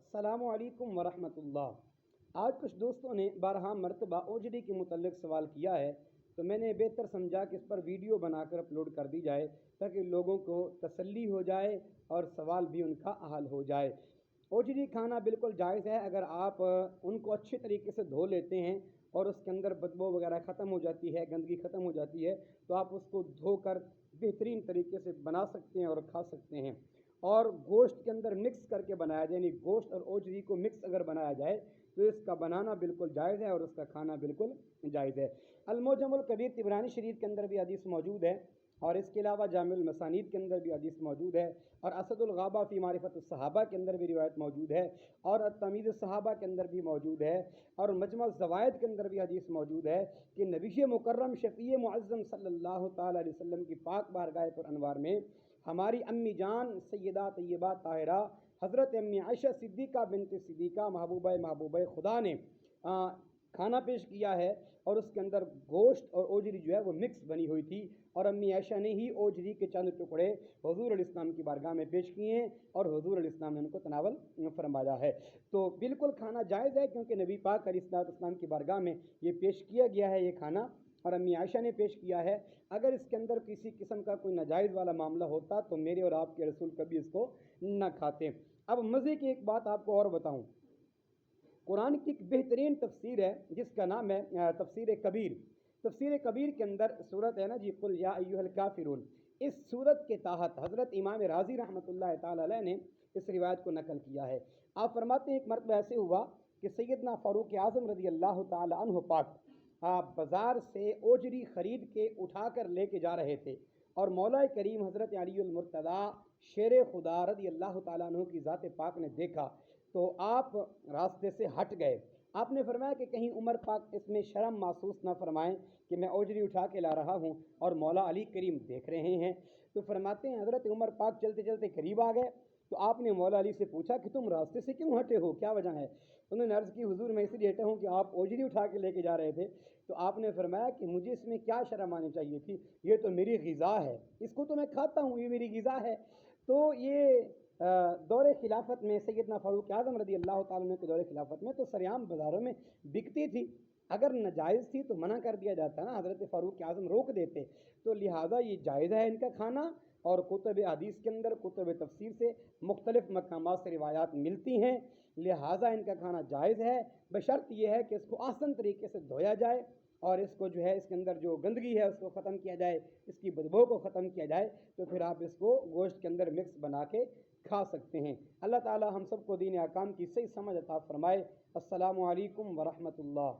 अस्सलामु अलैकुम वरहमतुल्लाह। आज कुछ दोस्तों ने बारहा मरतबा ओजरी के मुतल्लिक़ सवाल किया है, तो मैंने बेहतर समझा कि इस पर वीडियो बनाकर अपलोड कर दी जाए ताकि लोगों को तसल्ली हो जाए और सवाल भी उनका हल हो जाए। ओजरी खाना बिल्कुल जायज़ है अगर आप उनको अच्छे तरीके से धो लेते हैं और उसके अंदर बदबू वगैरह ख़त्म हो जाती है, गंदगी ख़त्म हो जाती है, तो आप उसको धोकर बेहतरीन तरीके से बना सकते हैं और खा सकते हैं। और गोश्त के अंदर मिक्स करके बनाया जाए, यानी गोश्त और ओजरी को मिक्स अगर बनाया जाए तो इसका बनाना बिल्कुल जायज़ है और उसका खाना बिल्कुल जायज़ है। अल-मुअज्जमुल कबीर तिबरानी शरीफ के अंदर भी हदीस मौजूद है और इसके अलावा जामिउल मसानीद के अंदर भी हदीस मौजूद है और असदुल गाबा फ़ी मारिफतुस सहाबा के अंदर भी रिवायत मौजूद है और तमीज़ सहाबा के अंदर भी मौजूद है और मजमा ज़वायद के अंदर भी हदीस मौजूद है कि नबी मुकर्रम शफ़ी मुअज़्ज़म सल्लल्लाहु तआला अलैहि वसल्लम की पाक बारगाह पर अनवार में हमारी अम्मी जान सैयदा तैयबा ताहिरा हज़रत अम्मी आयशा सिद्दीक़ा बिन्त सिद्दीक़ा महबूबा खुदा ने खाना पेश किया है और उसके अंदर गोश्त और ओजरी जो है वो मिक्स बनी हुई थी और अम्मी आयशा ने ही ओजरी के चंद टुकड़े हुज़ूर अलैहिस्सलाम की बारगाह में पेश किए हैं और हुज़ूर अलैहिस्सलाम ने उनको तनावल फरमाया है। तो बिल्कुल खाना जायज़ है क्योंकि नबी पाक अलैहिस्सलाम की बारगाह में ये पेश किया गया है ये खाना और अम्मी आयशा ने पेश किया है। अगर इसके अंदर किसी किस्म का कोई नाजायज़ वाला मामला होता तो मेरे और आपके रसूल कभी इसको न खाते। अब मज़े की एक बात आपको और बताऊं, कुरान की एक बेहतरीन तफसीर है जिसका नाम है तफसीर कबीर। तफसीर कबीर के अंदर सूरत है ना जी, कुल या अय्युहल काफिरून। इस सूरत के तहत हज़रत इमाम राज़ी रहमतुल्लाह ताला अलैह ने इस रिवायत को नकल किया है। आप फरमाते हैं एक मरतबा ऐसे हुआ कि सैयदना फ़ारूक आज़म रज़ी अल्लाह ताला अन्हु पाक बाज़ार से ओजरी ख़रीद के उठा कर लेके जा रहे थे और मौला करीम हज़रत अलीउल मुर्तज़ा शेर खुदा रज़ी अल्लाह ताला अन्हु की ज़ात पाक ने देखा तो आप रास्ते से हट गए। आपने फरमाया कि कहीं उमर पाक इसमें शर्म महसूस ना फरमाएं कि मैं ओजरी उठा के ला रहा हूँ और मौला अली करीम देख रहे हैं। तो फरमाते हैं हज़रत उमर पाक चलते चलते करीब आ गए तो आपने मौला अली से पूछा कि तुम रास्ते से क्यों हटे हो, क्या वजह है? उन्होंने अर्ज़ की हुजूर मैं इसलिए हटा हूँ कि आप ओजरी उठा के लेके जा रहे थे। तो आपने फरमाया कि मुझे इसमें क्या शर्म आनी चाहिए थी, ये तो मेरी ग़िज़ा है, इसको तो मैं खाता हूँ, ये मेरी ग़िज़ा है। तो ये दौरे खिलाफत में सैयदना फ़ारूक आज़म रज़ी अल्लाह ताला अन्हु के दौरे खिलाफत में तो सरेआम बाज़ारों में बिकती थी। अगर नाजायज़ थी तो मना कर दिया जाता ना, हज़रत फ़ारूक आज़म रोक देते। तो लिहाजा ये जायज़ है इनका खाना और कुतुब हदीस के अंदर कुतुब तफसीर से मुख्तलिफ मकामात से रिवायात मिलती हैं, लिहाजा इनका खाना जायज़ है बशर्त यह है कि इसको आसान तरीके से धोया जाए और इसको जो है इसके अंदर जो गंदगी है उसको ख़त्म किया जाए, इसकी बदबू को ख़त्म किया जाए, तो फिर आप इसको गोश्त के अंदर मिक्स बना के खा सकते हैं। अल्लाह ताला हम सबको दीन अहकाम की सही समझ अता फ़रमाए। अस्सलामु अलैकुम वरहमतुल्लाह।